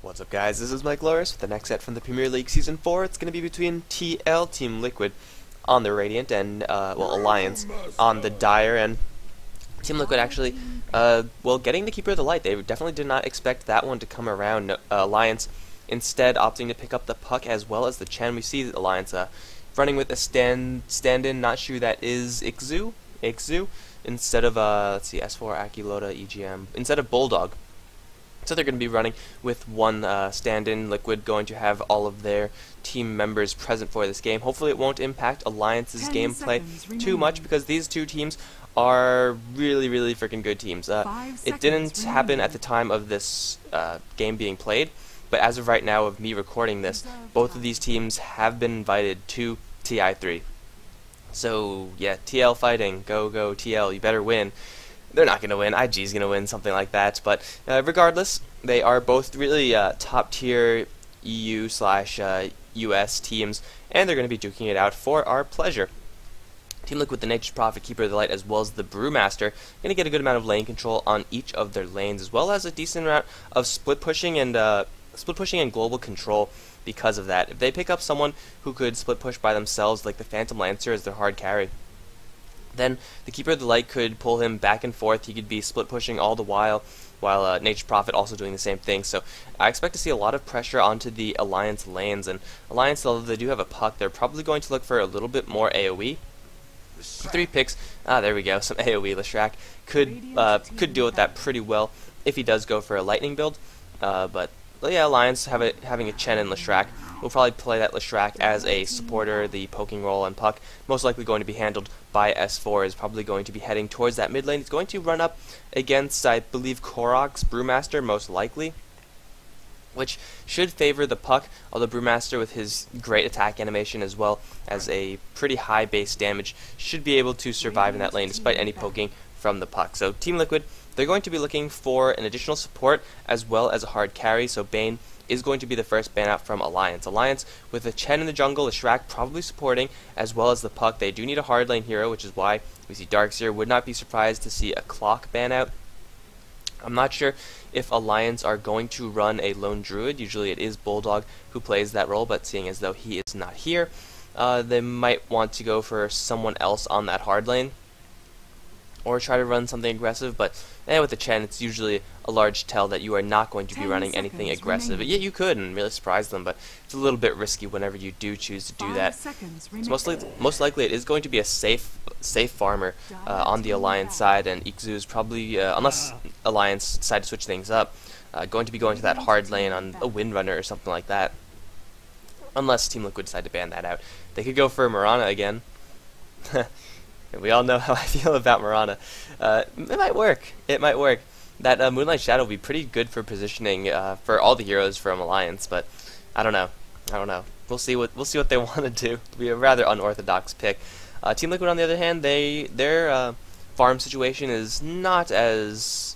What's up, guys? This is Mike Loris with the next set from the Premier League Season 4. It's going to be between TL, Team Liquid, on the Radiant, and, Alliance on the Dire, and Team Liquid actually, getting the Keeper of the Light. They definitely did not expect that one to come around. Alliance instead opting to pick up the puck as well as the Chen. We see the Alliance running with a stand-in, not sure who that is, Ixu, instead of, let's see, S4, Akilota, EGM, instead of Bulldog. So they're going to be running with one stand-in. Liquid going to have all of their team members present for this game. Hopefully it won't impact Alliance's gameplay too much, because these two teams are really freaking good teams. It didn't happen at the time of this game being played, but as of right now of me recording this, both of these teams have been invited to TI3. So yeah, TL fighting, go TL, you better win. They're not going to win. IG's going to win, something like that. But regardless, they are both really top-tier EU/US teams, and they're going to be duking it out for our pleasure. Team Liquid with the Nature's Prophet, Keeper of the Light, as well as the Brewmaster, going to get a good amount of lane control on each of their lanes, as well as a decent amount of split pushing and global control. Because of that, if they pick up someone who could split push by themselves, like the Phantom Lancer as their hard carry, then the Keeper of the Light could pull him back and forth. He could be split pushing all the while Nature's Prophet also doing the same thing. So I expect to see a lot of pressure onto the Alliance lanes, and Alliance, although they do have a puck, they're probably going to look for a little bit more AoE. 3 picks, there we go, some AoE. Leshrac could deal with that pretty well if he does go for a lightning build, but yeah, Alliance having a Chen and Leshrac. We'll probably play that Leshrac as a supporter. The poking roll and puck most likely going to be handled by S4, is probably going to be heading towards that mid lane. He's going to run up against, I believe, Korok's Brewmaster, most likely, which should favor the puck, although Brewmaster, with his great attack animation as well as a pretty high base damage, should be able to survive in that lane despite any poking from the puck. So Team Liquid, they're going to be looking for an additional support as well as a hard carry, so Bane is going to be the first ban out from Alliance. Alliance, with a Chen in the jungle, a Shrek probably supporting, as well as the puck. They do need a hard lane hero, which is why we see Darkseer. Would not be surprised to see a Clock ban out. I'm not sure if Alliance are going to run a lone druid. Usually it is Bulldog who plays that role, but seeing as though he is not here, they might want to go for someone else on that hard lane, or try to run something aggressive. But with the Chen, it's usually a large tell that you are not going to be running anything aggressive. Yeah, you could and really surprise them, but it's a little bit risky whenever you do choose to do that. So most likely it is going to be a safe farmer on the Alliance side, and Ixu is probably, unless Alliance decide to switch things up, going to be going to that hard lane on a Windrunner or something like that. Unless Team Liquid decide to ban that out. They could go for Mirana again. We all know how I feel about Mirana. It might work. It might work. That Moonlight Shadow will be pretty good for positioning for all the heroes from Alliance, but I don't know. We'll see what they want to do. It'll be a rather unorthodox pick. Team Liquid, on the other hand, their farm situation is not as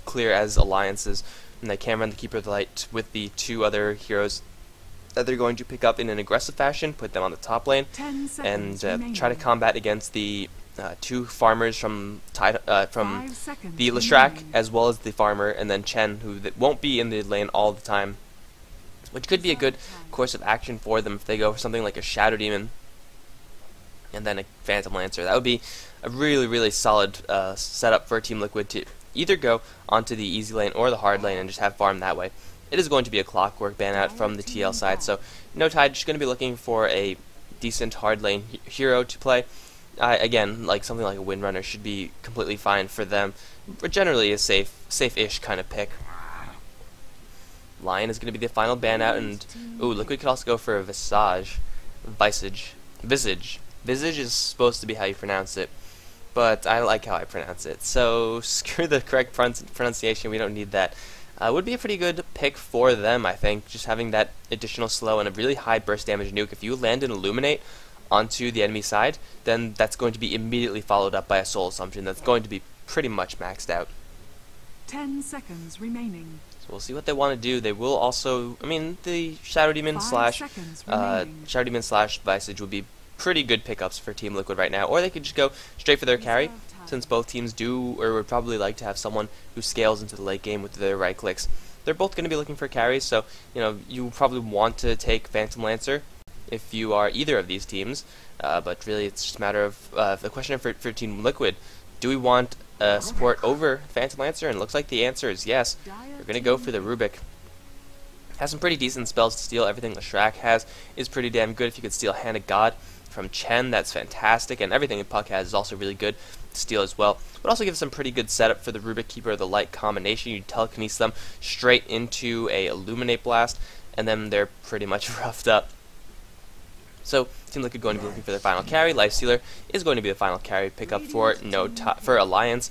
clear as Alliance's, and they can run the Keeper of the Light with the 2 other heroes that they're going to pick up in an aggressive fashion, put them on the top lane, and try to combat against the 2 farmers from the Leshrac, as well as the farmer, and then Chen, who won't be in the lane all the time, which could be a good course of action for them if they go for something like a Shadow Demon and then a Phantom Lancer. That would be a really solid setup for Team Liquid to either go onto the easy lane or the hard lane and just have farm that way. It is going to be a Clockwork ban out from the TL side, so No Tide just going to be looking for a decent hard lane hero to play. Again, like something like a Windrunner should be completely fine for them. But generally a safe-ish kind of pick. Lion is going to be the final ban out, and Liquid could also go for a Visage. Visage is supposed to be how you pronounce it, but I like how I pronounce it. So screw the correct pronunciation. We don't need that. Would be a pretty good pick for them, I think, just having that additional slow and a really high burst damage nuke. If you land an Illuminate onto the enemy side, then that's going to be immediately followed up by a Soul Assumption that's going to be pretty much maxed out. 10 seconds remaining. So we'll see what they want to do. They will also, the Shadow Demon slash Visage would be pretty good pickups for Team Liquid right now, or they could just go straight for their carry, since both teams do or would probably like to have someone who scales into the late game with their right clicks they're both going to be looking for carries, so you probably want to take Phantom Lancer if you are either of these teams, but really it's just a matter of the question for Team Liquid. Do we want support over Phantom Lancer? And it looks like the answer is yes. We're going to go for the Rubik. Has some pretty decent spells to steal. Everything Leshrac has is pretty damn good. If you could steal Hand of God from Chen, that's fantastic, and everything Puck has is also really good to steal as well. But also gives some pretty good setup for the Rubik Keeper of the Light combination. You telekinesis them straight into a Illuminate Blast, and then they're pretty much roughed up. So Team Liquid going to be looking for their final carry. Lifestealer is going to be the final carry pickup for for Alliance,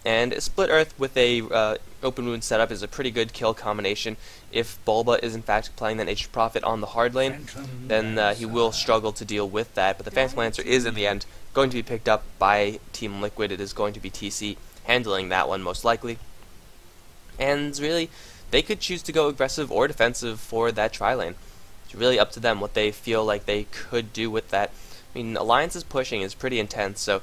and Split Earth with a Open Wound setup is a pretty good kill combination. If Bulba is in fact playing that Nature's Prophet on the hard lane, then he will struggle to deal with that. But the Phantom Lancer is in the end going to be picked up by Team Liquid. It is going to be TC handling that one most likely, and really they could choose to go aggressive or defensive for that tri-lane. Really up to them what they feel like they could do with that. I mean, Alliance's pushing is pretty intense, so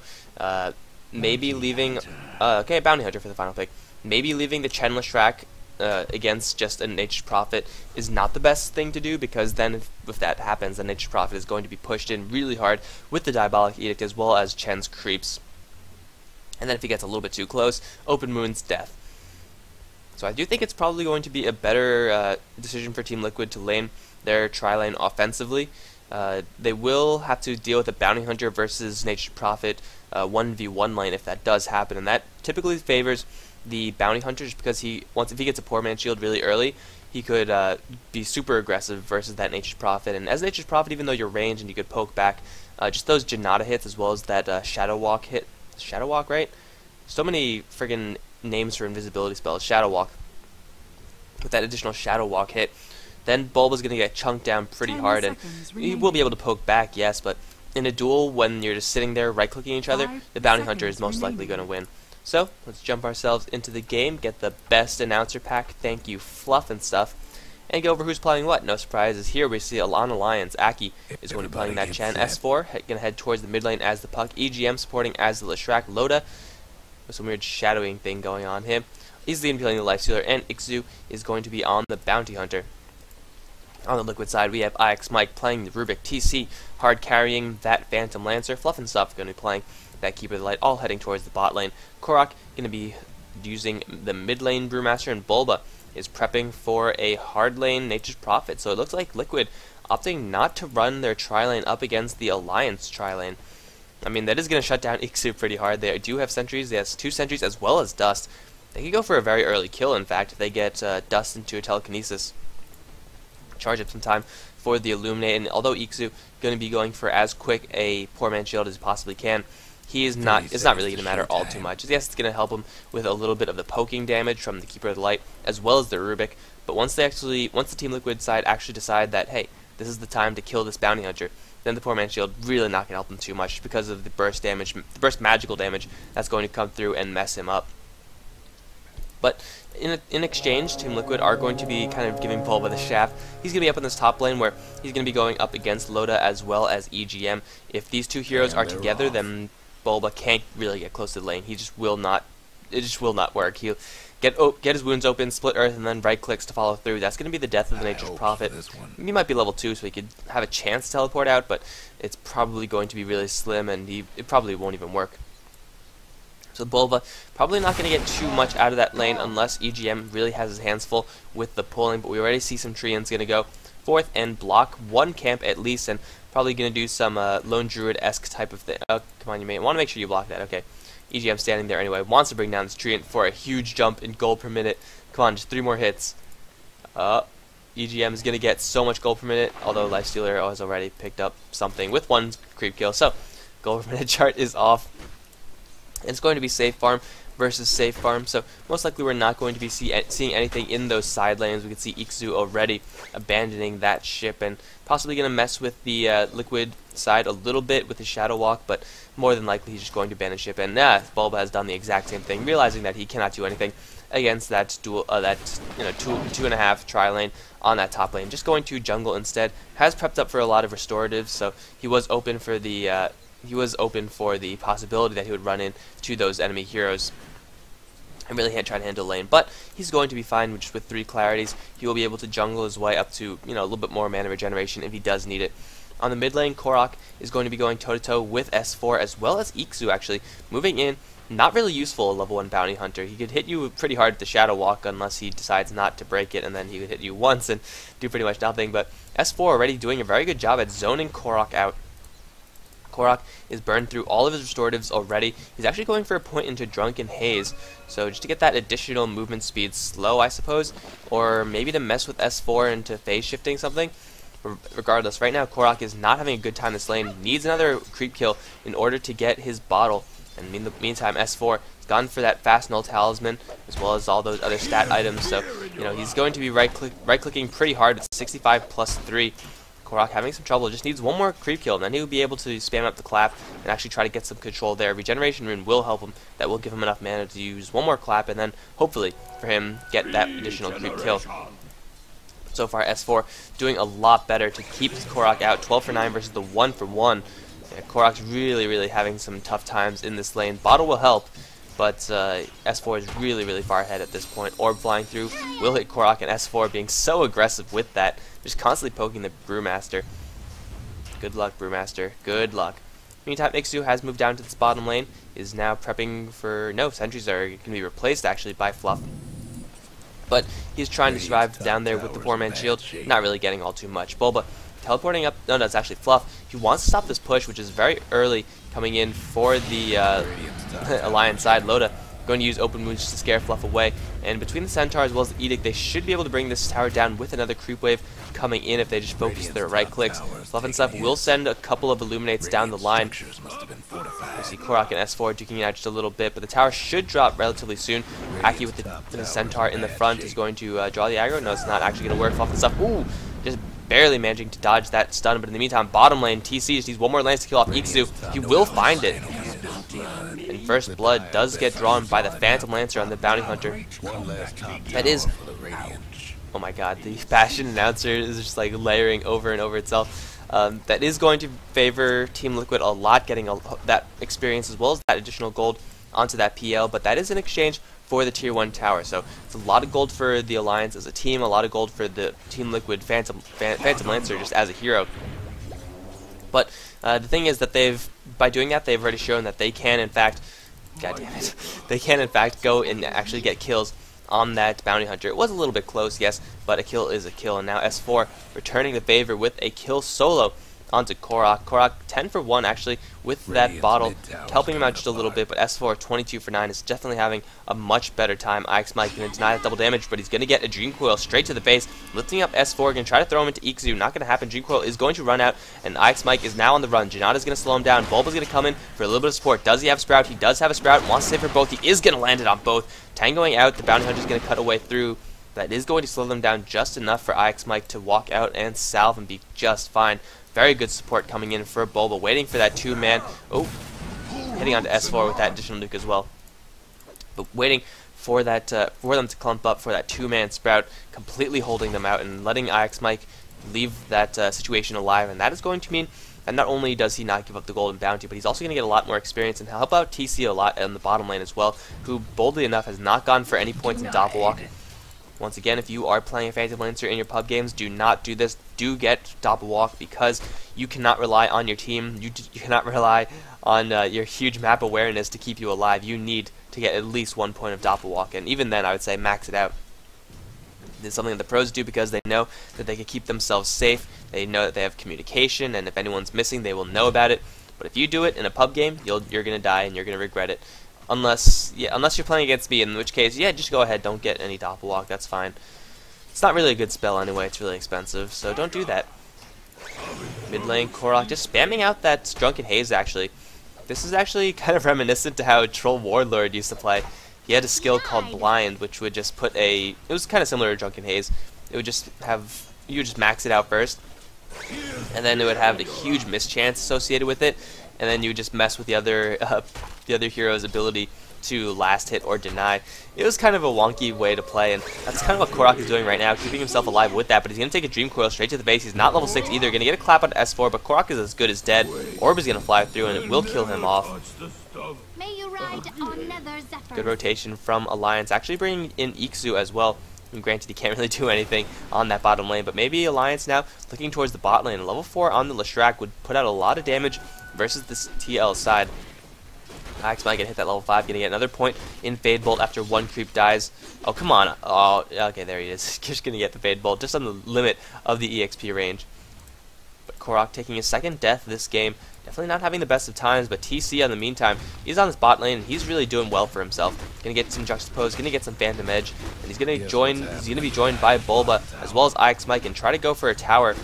maybe leaving okay, Bounty Hunter for the final pick. Maybe leaving the Chen Leshrac against just a Nature's Prophet is not the best thing to do, because then if that happens, the Nature's Prophet is going to be pushed in really hard with the Diabolic Edict as well as Chen's creeps. And then if he gets a little bit too close, Open Moon's death. So I do think it's probably going to be a better decision for Team Liquid to lane their tri-lane offensively. They will have to deal with a Bounty Hunter versus Nature's Prophet 1v1 lane if that does happen, and that typically favors the Bounty Hunter just because if he gets a Poor Man's Shield really early, he could be super aggressive versus that Nature's Prophet. And as Nature's Prophet, even though you're ranged and you could poke back, just those Janata hits as well as that Shadow Walk hit. Shadow Walk, right? So many friggin' names for invisibility spells. Shadow Walk. With that additional Shadow Walk hit, then Bulba's going to get chunked down pretty hard, and he will be able to poke back, yes, but in a duel when you're just sitting there right-clicking each other, the Bounty Hunter is most likely going to win. So, let's jump ourselves into the game, get the best announcer pack, thank you Fluff and stuff, and go over who's playing what. No surprises here. We see on Alliance, Aki is going to be playing that Chen. S4, going to head towards the mid lane as the Puck. EGM supporting as the Leshrac. Loda, with some weird shadowing thing going on him. He's going to be playing the Lifestealer, and Ixu is going to be on the Bounty Hunter. On the Liquid side, we have IX Mike playing the Rubik, TC hard carrying that Phantom Lancer, Fluff and Stuff going to be playing that Keeper of the Light, all heading towards the bot lane. Korok going to be using the mid lane Brewmaster, and Bulba is prepping for a hard lane Nature's Prophet. So it looks like Liquid opting not to run their tri-lane up against the Alliance tri-lane. I mean, that is going to shut down Ixu pretty hard. They do have sentries. They have 2 sentries as well as Dust. They could go for a very early kill, in fact, if they get Dust into a telekinesis. Charge up some time for the Illuminate, and although Ixu going to be going for as quick a Poor Man's Shield as he possibly can, it's not really going to matter all too much. Yes, it's going to help him with a little bit of the poking damage from the Keeper of the Light as well as the Rubik, but once the Team Liquid side actually decide that, hey, this is the time to kill this Bounty Hunter, then the Poor Man's Shield really not going to help him too much because of the burst damage, the burst magical damage that's going to come through and mess him up. But in exchange, Team Liquid are going to be kind of giving Bulba the shaft. He's going to be up in this top lane where he's going to be going up against Loda as well as EGM. If these two heroes are together, then Bulba can't really get close to the lane. He just will not. It just will not work. He'll get his wounds open, split earth, and then right clicks to follow through. That's going to be the death of the Nature's Prophet. He might be level 2, so he could have a chance to teleport out, but it's probably going to be really slim, and it probably won't even work. So Bulba probably not going to get too much out of that lane unless EGM really has his hands full with the pulling, but we already see some Treants going to go forth and block one camp at least, and probably going to do some Lone Druid-esque type of thing. Oh, come on, you may want to make sure you block that. Okay, EGM standing there anyway, wants to bring down this Treant for a huge jump in gold per minute. Come on, just 3 more hits. EGM is going to get so much gold per minute, although Lifestealer has already picked up something with 1 creep kill, so gold per minute chart is off. It's going to be safe farm versus safe farm, so most likely we're not going to be seeing anything in those side lanes. We can see Ixu already abandoning that ship and possibly going to mess with the Liquid side a little bit with his Shadow Walk, but more than likely he's just going to abandon ship. And Bulba has done the exact same thing, realizing that he cannot do anything against that dual, two and a half tri lane on that top lane. Just going to jungle instead. Has prepped up for a lot of restoratives, so he was open for the possibility that he would run into those enemy heroes. and really try to handle lane, but he's going to be fine just with 3 clarities. He will be able to jungle his way up to, a little bit more mana regeneration if he does need it. On the mid lane, Korok is going to be going toe-to-toe with S4 as well as Ikzu, actually. Moving in, not really useful, a level 1 bounty hunter. He could hit you pretty hard with the Shadow Walk unless he decides not to break it, and then he would hit you once and do pretty much nothing. But S4 already doing a very good job at zoning Korok out. Korok is burned through all of his restoratives already. He's actually going for a point into Drunken Haze, so just to get that additional movement speed slow, I suppose, or maybe to mess with S4 into phase shifting something. Regardless, right now Korok is not having a good time this lane, needs another creep kill in order to get his bottle, and in the meantime S4 has gone for that fast null talisman as well as all those other stat items, so he's going to be right-clicking pretty hard at 65 plus 3. Korok having some trouble, just needs one more creep kill, and then he'll be able to spam up the clap and actually try to get some control there. Regeneration Rune will help him, that will give him enough mana to use one more clap, and then hopefully for him get that additional creep kill. So far S4 doing a lot better to keep Korok out, 12 for 9 versus the 1 for 1. Yeah, Korok's really having some tough times in this lane. Bottle will help, but S4 is really far ahead at this point. Orb flying through will hit Korok, and S4 being so aggressive with that, just constantly poking the Brewmaster. Good luck, Brewmaster. Good luck. Meantime, Ikzu has moved down to this bottom lane, is now prepping for... No, sentries are going to be replaced actually by Fluff. But he's trying to survive down there with the 4-man shield, not really getting all too much. Bulba teleporting up, no, it's actually Fluff. He wants to stop this push, which is very early coming in for the Alliance side. Loda going to use open wounds to scare Fluff away, and between the Centaur as well as the Edict, they should be able to bring this tower down with another creep wave coming in if they just focus their right clicks. Fluff and Stuff will send a couple of Illuminates down the line. We see Korok and S4 duking it out just a little bit, but the tower should drop relatively soon. Aki with the Centaur in the front is going to draw the aggro. No, it's not actually going to work. Fluff and Stuff, ooh, just barely managing to dodge that stun, but in the meantime, bottom lane, TC just needs one more lance to kill off Ikzu. He will find it. And first blood does get drawn by the Phantom Lancer on the Bounty Hunter. That is... Oh my god, the Passion Announcer is just like layering over and over itself. That is going to favor Team Liquid a lot, getting that experience as well as that additional gold onto that PL, but that is in exchange for the Tier 1 tower. So it's a lot of gold for the Alliance as a team, a lot of gold for the Team Liquid Phantom Lancer just as a hero. But the thing is that by doing that, they've already shown that they can, in fact, god damn it, they can, in fact, go and actually get kills on that Bounty Hunter. It was a little bit close, yes, but a kill is a kill, and now S4 returning the favor with a kill solo onto Korok. Korok 10 for 1 actually with that bottle, helping him out just a little bit, but S4 22 for 9 is definitely having a much better time. Ix Mike going to deny that double damage, but he's going to get a Dream Coil straight to the base, lifting up S4, going to try to throw him into Ikzu. Not going to happen. Dream Coil is going to run out, and Ix Mike is now on the run. Janata's going to slow him down. Bulba's going to come in for a little bit of support. Does he have Sprout? He does have a Sprout. Wants to save for both. He is going to land it on both. Tangoing out, the Bounty Hunter is going to cut away through. That is going to slow them down just enough for Ix Mike to walk out and salve and be just fine. Very good support coming in for Bulba, waiting for that 2-man. Oh, hitting onto S4 with that additional nuke as well. But waiting for that for them to clump up for that 2-man Sprout, completely holding them out and letting Ix Mike leave that situation alive. And that is going to mean that not only does he not give up the golden bounty, but he's also going to get a lot more experience and help out TC a lot in the bottom lane as well, who boldly enough has not gone for any points in Doppelwalk. Once again, if you are playing a Phantom Lancer in your pub games, do not do this. Do get Doppelwalk, because you cannot rely on your team. You cannot rely on your huge map awareness to keep you alive. You need to get at least 1 point of Doppelwalk, and even then, I would say max it out. This is something that the pros do because they know that they can keep themselves safe. They know that they have communication, and if anyone's missing, they will know about it. But if you do it in a pub game, you're going to die, and you're going to regret it. Unless you're playing against me, in which case, yeah, just go ahead, don't get any Doppelwalk, that's fine. It's not really a good spell anyway, it's really expensive, so don't do that. Mid lane, Korok just spamming out that Drunken Haze, actually. This is actually kind of reminiscent to how Troll Warlord used to play. He had a skill called Blind, which would just put it was kind of similar to Drunken Haze. It would just have, you would just max it out first, and then it would have a huge mischance associated with it, and then you would just mess with the other hero's ability to last hit or deny. It was kind of a wonky way to play, and that's kind of what Korok is doing right now, keeping himself alive with that, but he's going to take a Dream Coil straight to the base. He's not level 6 either, going to get a clap on S4, but Korok is as good as dead. Orb is going to fly through, and it will kill him off. May you ride on leathers that Good rotation from Alliance, actually bringing in Ikzu as well. And granted, he can't really do anything on that bottom lane, but maybe Alliance now looking towards the bot lane. Level 4 on the Leshrac would put out a lot of damage versus this TL side. Axe might get hit that level 5, gonna get another point in Fade Bolt after one creep dies. Oh, come on. Oh, okay, there he is. Just gonna get the Fade Bolt, just on the limit of the EXP range. But Korok taking his second death this game. Definitely not having the best of times, but TC in the meantime, he's on his bot lane and he's really doing well for himself. Gonna get some Juxtapose, gonna get some Phantom Edge, and he's gonna be joined by Bulba as well as Ix Mike and try to go for a tower.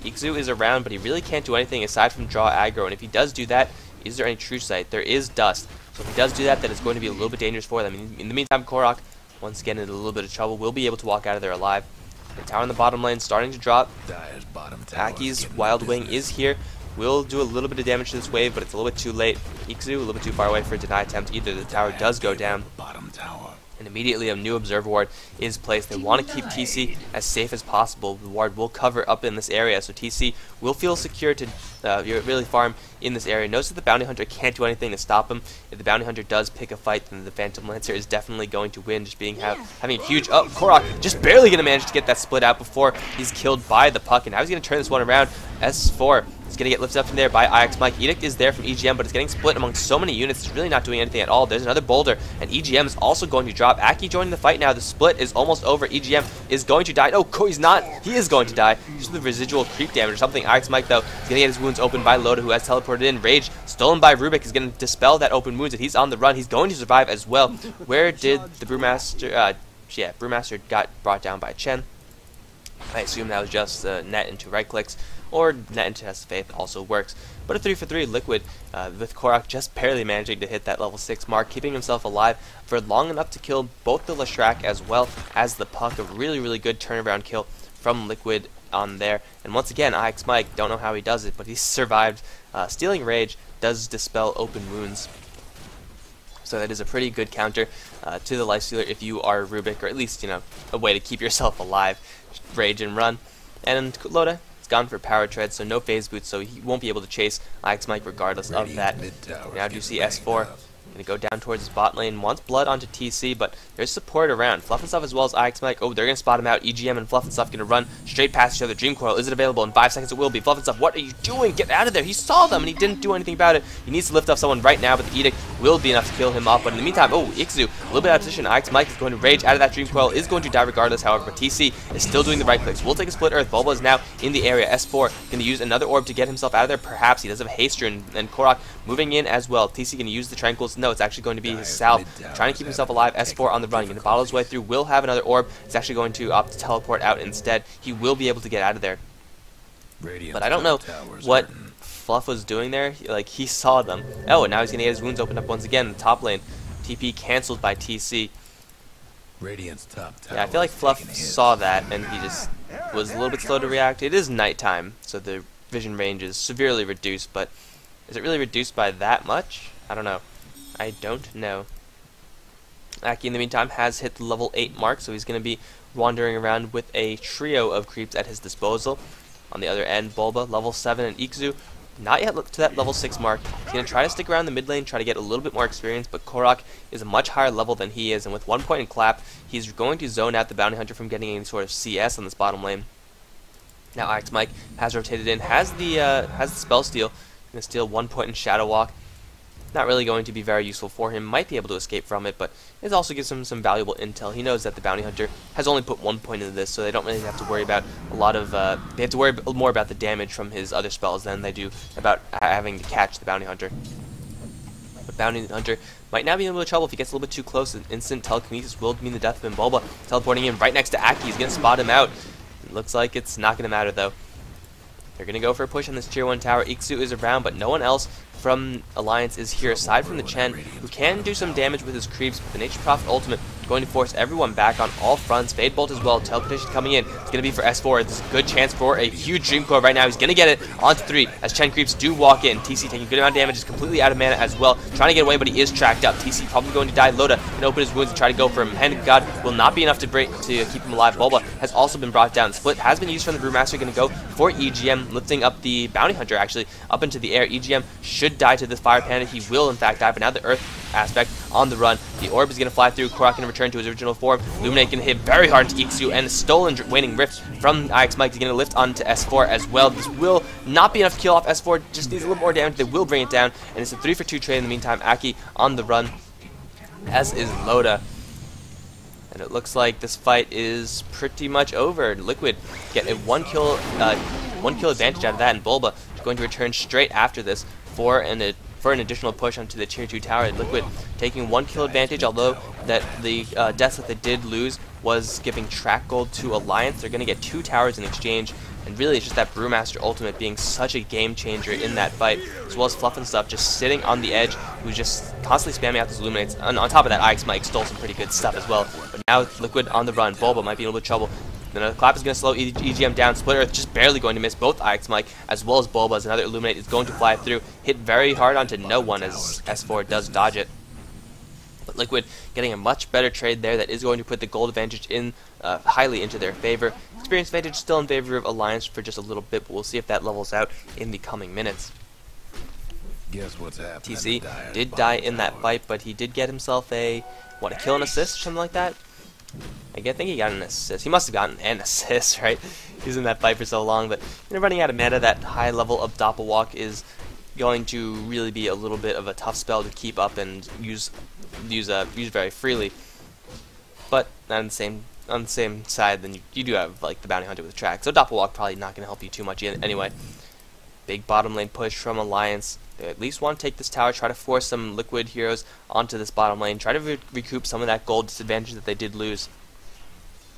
Ikzu is around, but he really can't do anything aside from draw aggro, and if he does do that, is there any true sight? There is Dust. So if he does do that, then it's going to be a little bit dangerous for them. In the meantime, Korok, once again in a little bit of trouble, will be able to walk out of there alive. The tower in the bottom lane starting to drop. Aki's Wild Wing is here. Will do a little bit of damage to this wave, but it's a little bit too late. Ikzu a little bit too far away for a deny attempt. Either the tower does go down, and immediately a new Observer Ward is placed. They want to keep TC as safe as possible. The ward will cover up in this area, so TC will feel secure to really farm in this area. Notice that the Bounty Hunter can't do anything to stop him. If the Bounty Hunter does pick a fight, then the Phantom Lancer is definitely going to win, just having a huge... Oh, Korok just barely going to manage to get that split out before he's killed by the puck, and now he's going to turn this one around. S4 is going to get lifted up from there by IX Mike. Edict is there from EGM, but it's getting split among so many units. It's really not doing anything at all. There's another boulder, and EGM is also going to drop. Aki joining the fight now. The split is almost over. EGM is going to die. No, he's not. He is going to die. Just the residual creep damage or something. IX Mike, though, is going to get his wounds opened by Loda, who has teleported in. Rage, stolen by Rubik, is going to dispel that open wounds, and he's on the run. He's going to survive as well. Where did the Brewmaster... Brewmaster got brought down by Chen. I assume that was just net into right clicks, or net into Test of Faith also works. But a 3-for-3 Liquid, with Korok just barely managing to hit that level 6 mark, keeping himself alive for long enough to kill both the Leshrac as well as the puck. A really, really good turnaround kill from Liquid on there. And once again, IX Mike, don't know how he does it, but he survived. Stealing Rage does dispel open wounds. So that is a pretty good counter to the Lifestealer if you are Rubik, or at least, you know, a way to keep yourself alive. Just rage and run. And Loda, it's gone for Power Tread, so no phase boots, so he won't be able to chase IX Mike regardless of that. Now do you see S4? Going to go down towards his bot lane, wants blood onto TC, but there's support around. Fluff and Stuff as well as IX Mike. Oh, they're going to spot him out. EGM and Fluff and Stuff going to run straight past each other. Dream Coil, is it available? In 5 seconds it will be. Fluff and Stuff, what are you doing? Get out of there. He saw them and he didn't do anything about it. He needs to lift up someone right now, but the Edict will be enough to kill him off. But in the meantime, oh, Ikzu, a little bit out of position. IX Mike is going to rage out of that Dream Coil, is going to die regardless, however, but TC is still doing the right clicks. We'll take a split earth. Bulba is now in the area. S4 going to use another orb to get himself out of there. Perhaps he does have a haste rune, and Korok moving in as well. TC going to use the Tranquils. No, it's actually going to be his South, trying to keep himself alive. S4 on the run, going to bottle his way through, will have another orb. It's actually going to opt to teleport out instead. He will be able to get out of there. But I don't know what Fluff was doing there. Like, he saw them. Oh, and now he's going to get his wounds opened up once again in the top lane. TP cancelled by TC. Yeah, I feel like Fluff saw that, and he just was a little bit slow to react. It is nighttime, so the vision range is severely reduced, but is it really reduced by that much? I don't know. I don't know. Aki, in the meantime, has hit the level 8 mark, so he's going to be wandering around with a trio of creeps at his disposal. On the other end, Bulba, level 7, and Ikzu, not yet to that level 6 mark. He's going to try to stick around the mid lane, try to get a little bit more experience, but Korok is a much higher level than he is, and with 1 point in clap, he's going to zone out the Bounty Hunter from getting any sort of CS on this bottom lane. Now IX Mike has rotated in, has the spell steal, going to steal 1 point in Shadow Walk. Not really going to be very useful for him. Might be able to escape from it, but it also gives him some valuable intel. He knows that the Bounty Hunter has only put 1 point into this, so they don't really have to worry about a lot of... they have to worry more about the damage from his other spells than they do about having to catch the Bounty Hunter. But Bounty Hunter might now be in a little trouble if he gets a little bit too close. An instant telekinesis will mean the death of him. Bulba teleporting in right next to Aki. He's going to spot him out. It looks like it's not going to matter, though. They're going to go for a push on this tier 1 tower. Ikzu is around, but no one else from Alliance is here, aside from the Chen, who can do some damage with his creeps, but the Nature Prophet ultimate going to force everyone back on all fronts. Fade Bolt as well, teleportation coming in. It's going to be for S4. It's a good chance for a huge Dream Coil right now. He's going to get it onto 3 as Chen creeps do walk in. TC taking a good amount of damage, is completely out of mana as well. Trying to get away, but he is tracked up. TC probably going to die. Loda can open his wounds and try to go for him. Hand of God will not be enough to keep him alive. Bulba has also been brought down. Split has been used from the Brewmaster, going to go for EGM, lifting up the Bounty Hunter actually up into the air. EGM should die to this Fire Panda. He will in fact die, but now the Earth aspect on the run. The orb is going to fly through. Korok going to return to his original form. Illuminate going to hit very hard into Iksu, and a stolen Waning Rift from IX Mike is going to lift onto S4 as well. This will not be enough to kill off S4, just needs a little more damage. They will bring it down, and it's a 3-for-2 trade in the meantime. Aki on the run, as is Loda. And it looks like this fight is pretty much over. Liquid get a one kill advantage out of that, and Bulba is going to return straight after this for an additional push onto the tier 2 tower. Liquid taking 1 kill advantage, although that the death that they did lose was giving track gold to Alliance. They're going to get 2 towers in exchange, and really it's just that Brewmaster ultimate being such a game changer in that fight, as well as Fluff and Stuff just sitting on the edge, who's just constantly spamming out those Illuminates. And on top of that, IX Mike stole some pretty good stuff as well. But now Liquid on the run. Bulba might be in a little bit of trouble. Then the clap is going to slow EGM down. Split Earth just barely going to miss both IX Mike as well as Bulba, as another Illuminate is going to fly through. Hit very hard onto no one as S4 does dodge it. But Liquid getting a much better trade there that is going to put the gold advantage in highly into their favor. Experience advantage still in favor of Alliance for just a little bit, but we'll see if that levels out in the coming minutes. Guess what's happening? TC did die in that fight, but he did get himself a kill and assist or something like that. I think he got an assist. He must have gotten an assist, right? He was in that fight for so long, but running out of mana, that high level of Doppelwalk is going to really be a little bit of a tough spell to keep up and use very freely. But on the same side, then you do have like the Bounty Hunter with track, so Doppelwalk probably not going to help you too much anyway. Big bottom lane push from Alliance. They at least want to take this tower, try to force some Liquid heroes onto this bottom lane, try to recoup some of that gold disadvantage that they did lose.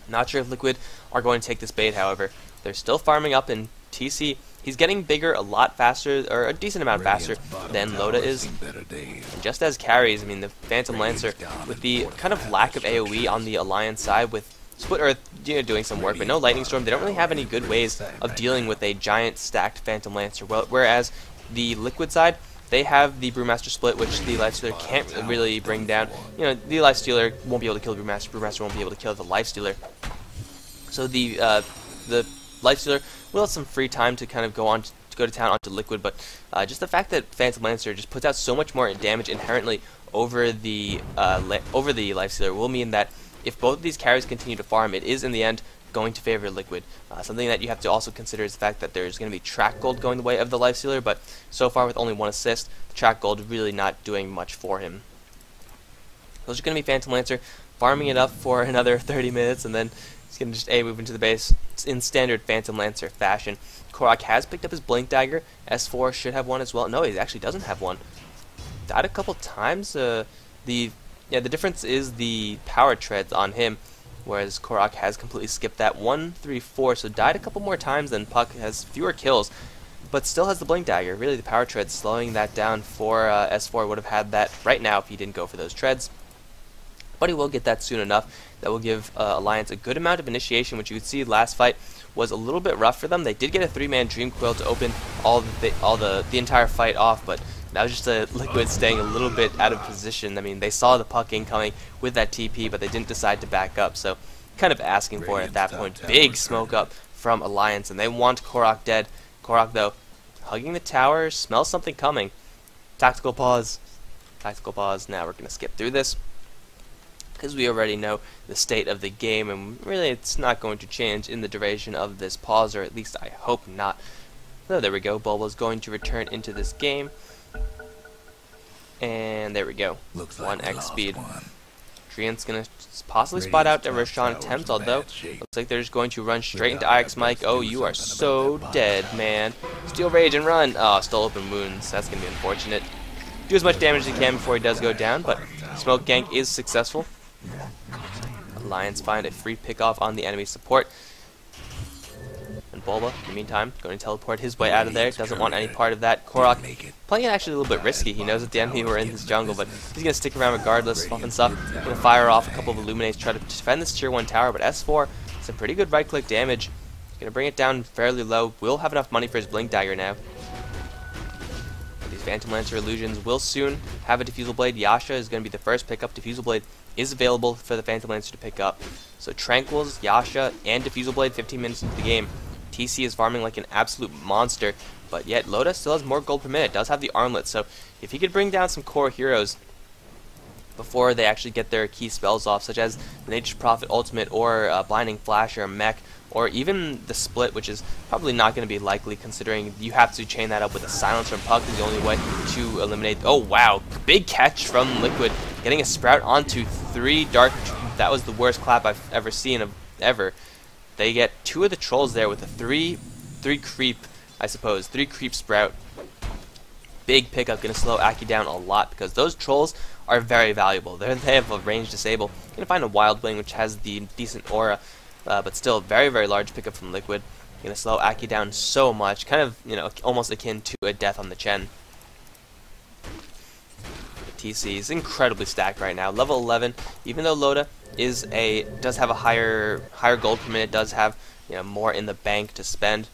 Not sure if Liquid are going to take this bait, however. They're still farming up, and TC, he's getting bigger a lot faster, or a decent amount faster than Loda is. And just as carries, I mean, the Phantom Lancer, with the kind of lack of AoE on the Alliance side, with Split Earth doing some work, but no Lightning Storm, they don't really have any good ways of dealing with a giant stacked Phantom Lancer. Whereas the Liquid side, they have the Brewmaster Split, which the Lifestealer can't really bring down. The Lifestealer won't be able to kill the Brewmaster won't be able to kill the Lifestealer. So the Lifestealer will have some free time to kind of go to town onto Liquid, but just the fact that Phantom Lancer just puts out so much more damage inherently over the Lifestealer will mean that if both of these carries continue to farm, it is in the end going to favor Liquid. Something that you have to also consider is the fact that there's going to be track gold going the way of the Lifestealer, but so far with only 1 assist, track gold really not doing much for him. Those are going to be Phantom Lancer farming it up for another 30 minutes, and then he's going to just move into the base in standard Phantom Lancer fashion. Korok has picked up his Blink Dagger. S4 should have one as well. No, he actually doesn't have one. Died a couple times. The difference is the power treads on him, whereas Korok has completely skipped that. 1, 3, 4, so died a couple more times than Puck, has fewer kills, but still has the Blink Dagger. Really, the power tread slowing that down for S4 would have had that right now if he didn't go for those treads. But he will get that soon enough. That will give Alliance a good amount of initiation, which you could see last fight was a little bit rough for them. They did get a 3-man Dream Coil to open the entire fight off, but that was just a Liquid staying a little bit out of position. I mean, they saw the Puck incoming with that TP, but they didn't decide to back up, so kind of asking for it at that point. Big smoke up from Alliance, and they want Korok dead. Korok, though, hugging the tower, smells something coming. Tactical pause. Tactical pause. Now we're going to skip through this, because we already know the state of the game, and really it's not going to change in the duration of this pause, or at least I hope not. So there we go, Bulba's going to return into this game, and there we go, 1x speed. Treant's going to possibly spot out a Roshan attempt, although looks like they're just going to run straight into IX Mike. Oh, you are so dead, man. Steal Rage and run. Oh, still open wounds. That's going to be unfortunate. Do as much damage as he can before he does go down, but Smoke Gank is successful. Alliance find a free pick-off on the enemy support. And Bulba, in the meantime, going to teleport his way out of there. Doesn't want any part of that. Korok playing it actually a little bit risky. He knows that the enemy were in his jungle, but he's going to stick around regardless. Fluff and Stuff going to fire off a couple of Illuminates, try to defend this tier 1 tower, but S4, some pretty good right-click damage. Going to bring it down fairly low. Will have enough money for his Blink Dagger now. These Phantom Lancer illusions will soon have a Diffusal Blade. Yasha is going to be the first pickup. Diffusal Blade is available for the Phantom Lancer to pick up. So Tranquils, Yasha, and Diffusal Blade 15 minutes into the game. TC is farming like an absolute monster, but yet Loda still has more gold per minute, does have the armlet, so if he could bring down some core heroes, before they actually get their key spells off, such as the Nature's Prophet Ultimate or Blinding Flash or Mech, or even the Split, which is probably not going to be likely considering you have to chain that up with a Silencer and Puck is the only way to eliminate. Oh wow, big catch from Liquid, getting a Sprout onto 3 Dark. That was the worst clap I've ever seen ever. They get 2 of the Trolls there with a 3 creep, I suppose, 3 creep Sprout. Big pickup, going to slow Aki down a lot because those Trolls are very valuable. They have a range disable. Going to find a Wild Wing which has the decent aura, but still very, very large pickup from Liquid. Going to slow Aki down so much, kind of, you know, almost akin to a death on the Chen. The TC is incredibly stacked right now. Level 11, even though Loda does have a higher gold per minute, does have, you know, more in the bank to spend.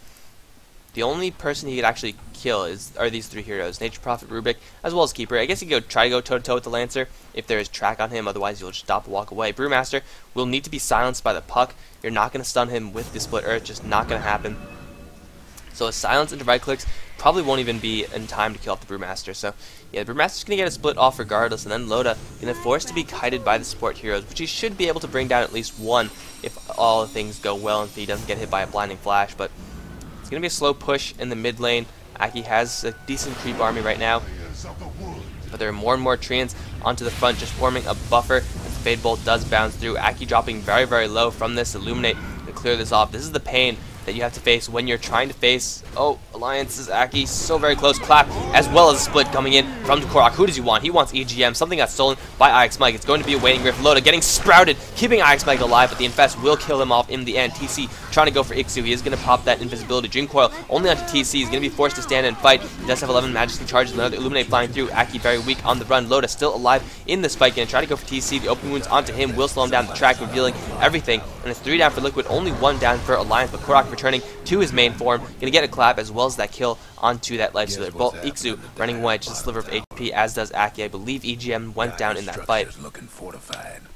The only person he could actually kill are these 3 heroes, Nature Prophet, Rubik, as well as Keeper. I guess you could try to go toe-to-toe with the Lancer if there is track on him, otherwise you'll just stop and walk away. Brewmaster will need to be silenced by the Puck. You're not going to stun him with the Split Earth, just not going to happen. So a silence into right clicks probably won't even be in time to kill off the Brewmaster. So yeah, the Brewmaster's going to get a split off regardless, and then Loda going to force to be kited by the support heroes, which he should be able to bring down at least 1 if all things go well and if he doesn't get hit by a Blinding Flash. But it's going to be a slow push in the mid lane. Aki has a decent creep army right now, but there are more and more Treants onto the front, just forming a buffer as the Fade Bolt does bounce through. Aki dropping very, very low from this Illuminate to clear this off. This is the pain that you have to face when you're trying to face, oh, Alliance's Aki, so very close, clap, as well as a split coming in from Korak. Who does he want? He wants EGM, something got stolen by IX Mike. It's going to be a waiting Griff. Loda getting sprouted, keeping IX Mike alive, but the Infest will kill him off in the end. TC trying to go for Ixu, he is going to pop that invisibility. Dream Coil only onto TC, he's going to be forced to stand and fight. He does have 11 Majesty charges, another Illuminate flying through. Aki very weak on the run. Loda still alive in this fight, going to try to go for TC. The open wounds onto him will slow him down the track, revealing everything, and it's 3 down for Liquid, only 1 down for Alliance, but Korak returning to his main form, gonna get a clap as well as that kill onto that life stealer. Both Ixu running away, just a sliver of HP, as does Aki. I believe EGM went down in that fight,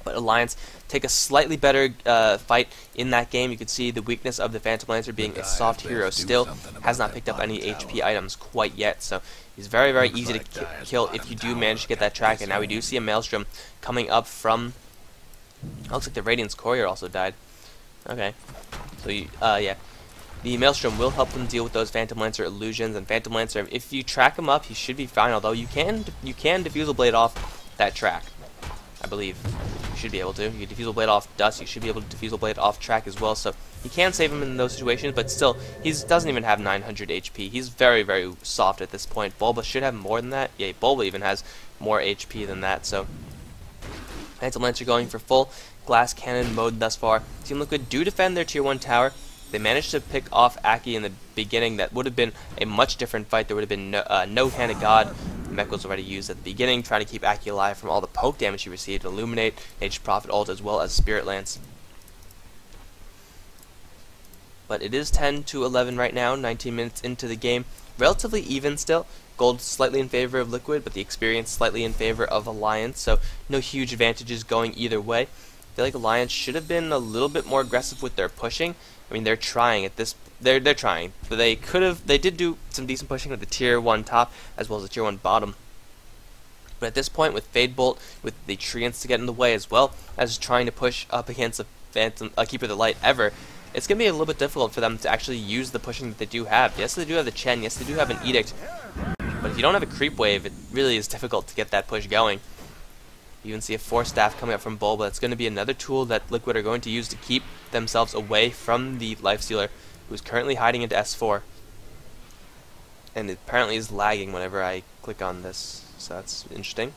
but Alliance take a slightly better fight in that game. You could see the weakness of the Phantom Lancer being a soft hero still, has not picked up any HP items quite yet, so he's very, very easy to kill if you do manage to get that track. And now we do see a Maelstrom coming up from, looks like the Radiance Courier also died. Okay, so yeah, the Maelstrom will help them deal with those Phantom Lancer illusions, and Phantom Lancer, if you track him up, he should be fine, although you can Diffusal Blade off that track, I believe. You should be able to. You can Diffusal Blade off Dust, you should be able to Diffusal Blade off track as well, so you can save him in those situations, but still, he doesn't even have 900 HP. He's very, very soft at this point. Bulba should have more than that. Yeah, Bulba even has more HP than that, so Phantom Lancer going for full glass cannon mode thus far. Team Liquid do defend their tier 1 tower. They managed to pick off Aki in the beginning. That would have been a much different fight. There would have been no Hand of God. Mech was already used at the beginning, trying to keep Aki alive from all the poke damage he received. Illuminate, Nature's Prophet ult, as well as Spirit Lance. But it is 10 to 11 right now, 19 minutes into the game. Relatively even still. Gold slightly in favor of Liquid, but the experience slightly in favor of Alliance, so no huge advantages going either way. I feel like Alliance should have been a little bit more aggressive with their pushing. I mean, they're trying at this. They're trying, but they did do some decent pushing with the tier 1 top as well as the tier 1 bottom. But at this point, with Fade Bolt, with the Treants to get in the way as well as trying to push up against a Phantom Keeper of the Light ever, it's gonna be a little bit difficult for them to actually use the pushing that they do have. Yes, they do have the Chen. Yes, they do have an Edict. But if you don't have a creep wave, it really is difficult to get that push going. You can see a Force Staff coming up from Bulba. It's going to be another tool that Liquid are going to use to keep themselves away from the Lifestealer, who's currently hiding into S4. And it apparently is lagging whenever I click on this, so that's interesting.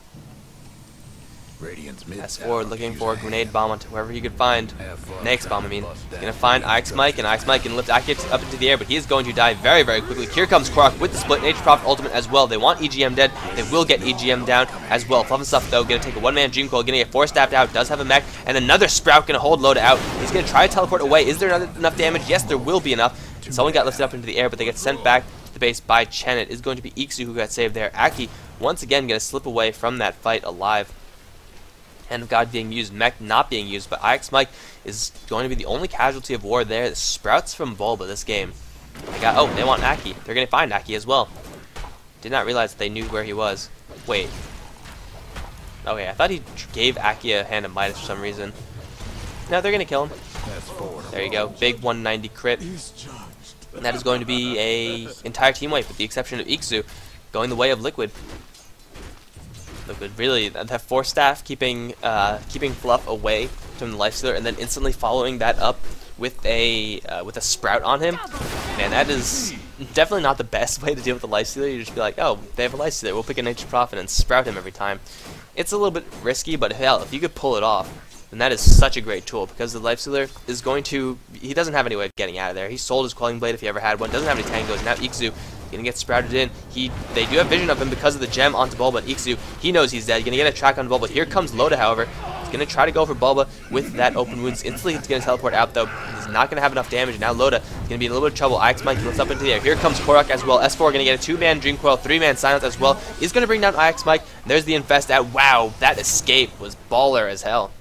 S4 looking for a grenade bomb onto whoever he could find. Next bomb, I mean. He's going to find IX Mike, and IX Mike can lift Aki up into the air, but he is going to die very, very quickly. Here comes Korak with the split, Nature's Prophet ultimate as well. They want EGM dead. They will get EGM down as well. Fluff and Stuff, though, going to take a one-man Dream Coil, going to get Force Staffed out, does have a mech, and another Sprout going to hold Loda out. He's going to try to teleport away. Is there enough damage? Yes, there will be enough. Someone got lifted up into the air, but they get sent back to the base by Chen. It is going to be Ixu who got saved there. Aki, once again, going to slip away from that fight alive. Hand of God being used, Mech not being used, but IX Mike is going to be the only casualty of war there. The Sprouts from Bulba this game. Oh, they want Aki. They're going to find Aki as well. Did not realize that they knew where he was. Wait. Okay, I thought he gave Aki a hand of Midas for some reason. No, they're gonna kill him. That's forward. There you go, big 190 crit. And that is going to be a entire team wipe, with the exception of Ikzu, going the way of Liquid. Liquid really, that 4 staff keeping Fluff away from the Lifestealer, and then instantly following that up with a Sprout on him. Man, that is definitely not the best way to deal with the Lifestealer. You just be like, oh, they have a Lifestealer, we'll pick a Nature's Prophet and Sprout him every time. It's a little bit risky, but hell, if you could pull it off, then that is such a great tool, because the Lifestealer is going to, he doesn't have any way of getting out of there. He sold his Quelling Blade if he ever had one, doesn't have any tangos. Now Ikzu gonna get sprouted in. They do have vision of him because of the gem onto Bulba, but Ikzu, he knows he's dead. Gonna get a track on Bulba. Here comes Loda, however. He's gonna try to go for Bulba with that open wounds. Instantly, it's gonna teleport out, though. He's not gonna have enough damage. Now Loda is gonna be in a little bit of trouble. IX Mike lifts up into the air. Here comes Korok as well. S4 gonna get a 2-man Dream Coil, 3-man Silence as well. He's gonna bring down IX Mike. There's the Infest out. Wow, that escape was baller as hell.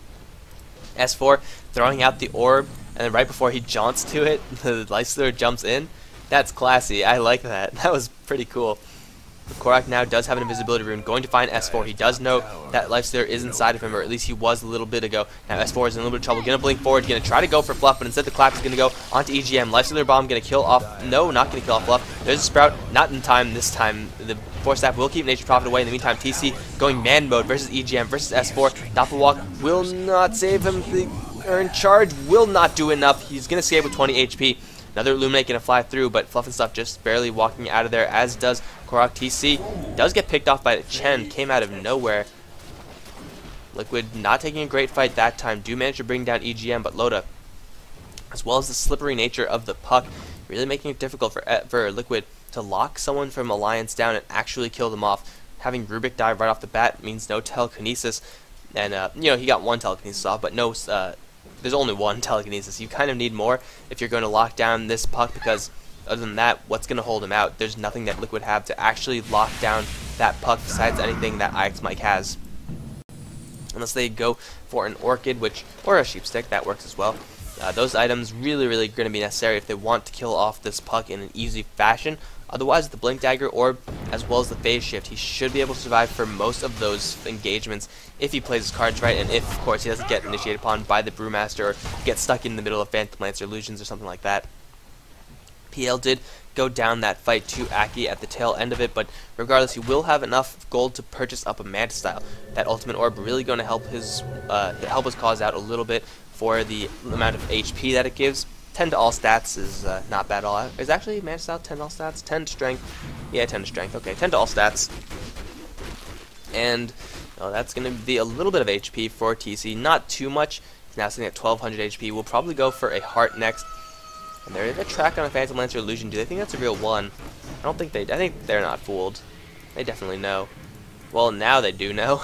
S4 throwing out the orb, and then right before he jaunts to it, the Lifestealer jumps in. That's classy. I like that. That was pretty cool. Korok now does have an invisibility rune, going to find S4. He does know that Lifestealer is inside of him, or at least he was a little bit ago. Now S4 is in a little bit of trouble. Gonna blink forward, gonna try to go for Fluff, but instead the clap is gonna go onto EGM. Lifestealer Bomb gonna kill off. No, not gonna kill off Fluff. There's a Sprout, not in time this time. The 4 staff will keep Nature's Prophet away. In the meantime, TC going man mode versus EGM versus S4. Doppelwalk will not save him. The earn charge will not do enough. He's gonna escape with 20 HP. Another Illuminate gonna fly through, but Fluff and Stuff just barely walking out of there, as does Korok. TC does get picked off by Chen, came out of nowhere. Liquid not taking a great fight that time, do manage to bring down EGM, but Loda, as well as the slippery nature of the puck, really making it difficult for Liquid to lock someone from Alliance down and actually kill them off. Having Rubik die right off the bat means no telekinesis, and you know, he got 1 telekinesis off, but no. There's only 1 telekinesis. You kind of need more if you're going to lock down this puck, because other than that, what's going to hold him out? There's nothing that Liquid have to actually lock down that puck besides anything that IX Mike has. Unless they go for an Orchid, or a Sheepstick, that works as well. Those items really going to be necessary if they want to kill off this puck in an easy fashion. Otherwise, the Blink Dagger Orb, as well as the Phase Shift, he should be able to survive for most of those engagements if he plays his cards right, and if, of course, he doesn't get initiated upon by the Brewmaster or get stuck in the middle of Phantom Lance or Illusions or something like that. PL did go down that fight to Aki at the tail end of it, but regardless, he will have enough gold to purchase up a Manta Style. That Ultimate Orb really going to help his cause out a little bit for the amount of HP that it gives. 10 to all stats is not bad at all. Is actually Manta Style 10 to all stats? 10 to strength. Yeah, 10 to strength. Okay, 10 to all stats. And that's going to be a little bit of HP for TC. Not too much. He's now sitting at 1200 HP. We'll probably go for a Heart next. And there is a track on a Phantom Lancer Illusion. Do they think that's a real one? I don't think they. I think they're not fooled. They definitely know. Well, now they do know.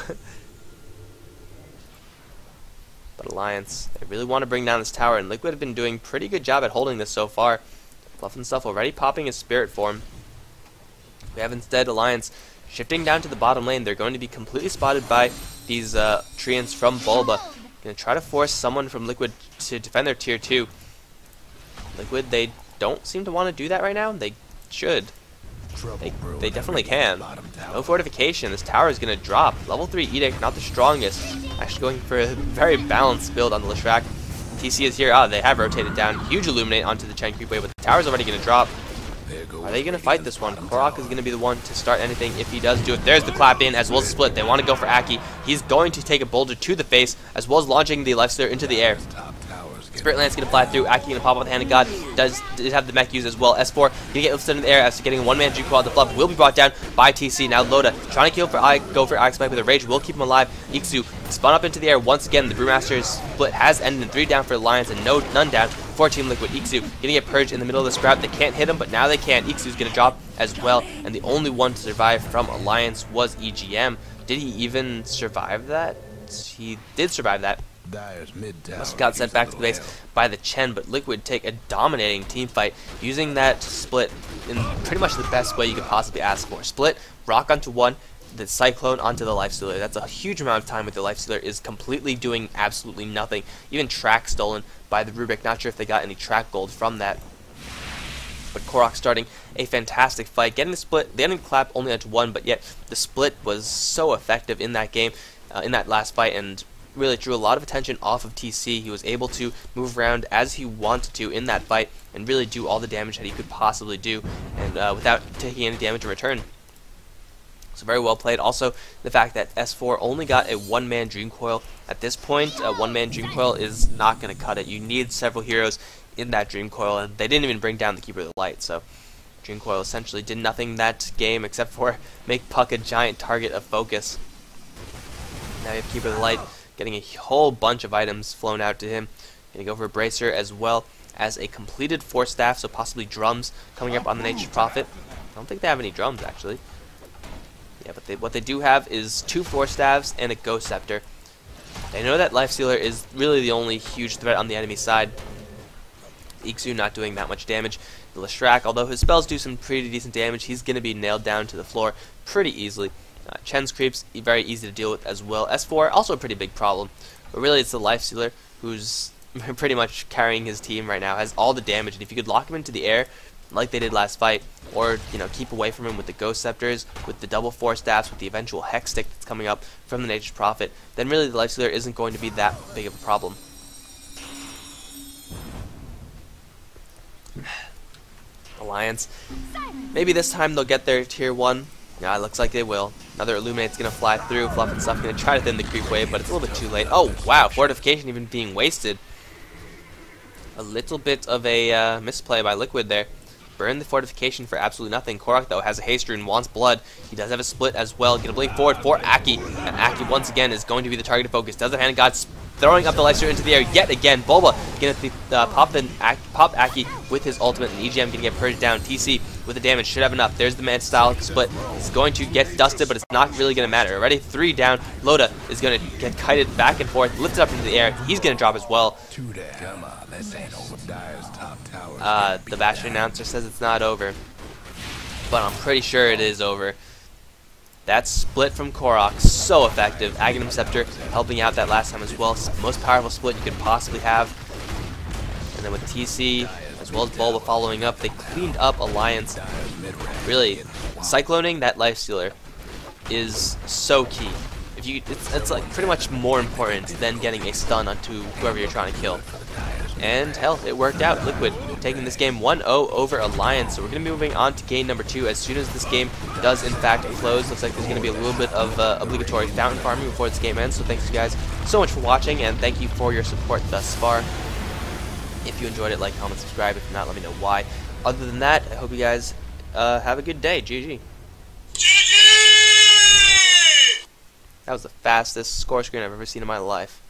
But Alliance, they really want to bring down this tower, and Liquid have been doing a pretty good job at holding this so far. Fluff and Stuff already popping his Spirit Form. We have instead Alliance shifting down to the bottom lane. They're going to be completely spotted by these Treants from Bulba. Going to try to force someone from Liquid to defend their tier 2. Liquid, they don't seem to want to do that right now. They should. They definitely can. No fortification. This tower is going to drop. Level 3 Edict, not the strongest. Actually going for a very balanced build on the Leshrac. TC is here. They have rotated down. Huge Illuminate onto the Chen Creepway, but the tower's already going to drop. Are they going to fight this one? Korok is going to be the one to start anything if he does do it. There's the clap in, as well as the split. They want to go for Aki. He's going to take a boulder to the face, as well as launching the Lifestealer into the air. Spirit Lance gonna fly through. Aki gonna pop off the Hand of God. Does have the mech used as well. S4 gonna get lifted in the air after getting a 1-man Juke Quad. The Fluff will be brought down by TC. Now Loda trying to go for IX Mike with a Rage. Will keep him alive. Ikzu spun up into the air once again. The Brewmaster's split has ended in 3 down for Alliance and none down for Team Liquid. Ikzu gonna get purged in the middle of the Sprout. They can't hit him, but now they can. Ikzu's gonna drop as well. And the only one to survive from Alliance was EGM. Did he even survive that? He did survive that. Must have got sent back to the base by the Chen, but Liquid take a dominating team fight using that split in pretty much the best way you could possibly ask for. Split, rock onto one, the Cyclone onto the Lifestealer. That's a huge amount of time with the Lifestealer is completely doing absolutely nothing. Even track stolen by the Rubik. Not sure if they got any track gold from that. But Korok starting a fantastic fight, getting the split, the ending clap only onto one, but yet the split was so effective in that game. in that last fight, and really drew a lot of attention off of TC. He was able to move around as he wanted to in that fight and really do all the damage that he could possibly do, and without taking any damage in return. So very well played. Also, the fact that S4 only got a one-man Dream Coil. At this point, a one-man Dream Coil is not going to cut it. You need several heroes in that Dream Coil, and they didn't even bring down the Keeper of the Light. So Dream Coil essentially did nothing that game except for make Puck a giant target of focus. Now you have Keeper of the Light getting a whole bunch of items flown out to him. Gonna go for a Bracer as well as a completed Force Staff, so possibly drums coming up on the Nature's Prophet. I don't think they have any drums actually. Yeah, but what they do have is 2 Force Staves and a Ghost Scepter. They know that Life Stealer is really the only huge threat on the enemy side. Iksu not doing that much damage. The Leshrac, although his spells do some pretty decent damage, he's going to be nailed down to the floor pretty easily. Chen's creeps, very easy to deal with as well. S4, also a pretty big problem. But really it's the Life Stealer who's pretty much carrying his team right now, has all the damage, and if you could lock him into the air, like they did last fight, or keep away from him with the Ghost Scepters, with the double Force Staffs, with the eventual Hex Stick that's coming up from the Nature's Prophet, then really the Life Stealer isn't going to be that big of a problem. Alliance. Maybe this time they'll get their tier 1. Yeah, it looks like they will. Another Illuminate's gonna fly through. Fluff and Stuff gonna try to thin the creep wave, but it's a little bit too late. Oh wow, Fortification even being wasted. A little bit of a misplay by Liquid there. Burn the Fortification for absolutely nothing. Korok, though, has a Haste Rune, wants blood. He does have a split as well. Gonna blink forward for Aki. And Aki, once again, is going to be the target of focus. Does have Hand of God, throwing up the Life Stealer into the air yet again. Bulba gonna pop Aki with his ultimate, and EGM gonna get purged down. TC with the damage should have enough. There's the Mad Style split. He's going to get dusted, but it's not really gonna matter. Already 3 down. Loda is gonna get kited back and forth, lifted up into the air. He's gonna drop as well. Come on, this ain't over. Dire's top tower. The Bastion announcer says it's not over, but I'm pretty sure it is over. That split from Korok, so effective. Aghanim Scepter helping out that last time as well. Most powerful split you could possibly have. And then with TC, as well as Bulba following up, they cleaned up Alliance. Really, cycloning that Life Stealer is so key. It's like pretty much more important than getting a stun onto whoever you're trying to kill. And hell, it worked out. Liquid taking this game 1-0 over Alliance. So we're going to be moving on to game number 2 as soon as this game does in fact close. Looks like there's going to be a little bit of obligatory fountain farming before this game ends. So thanks you guys so much for watching, and thank you for your support thus far. If you enjoyed it, like, comment, subscribe. If not, let me know why. Other than that, I hope you guys have a good day. GG. GG! That was the fastest score screen I've ever seen in my life.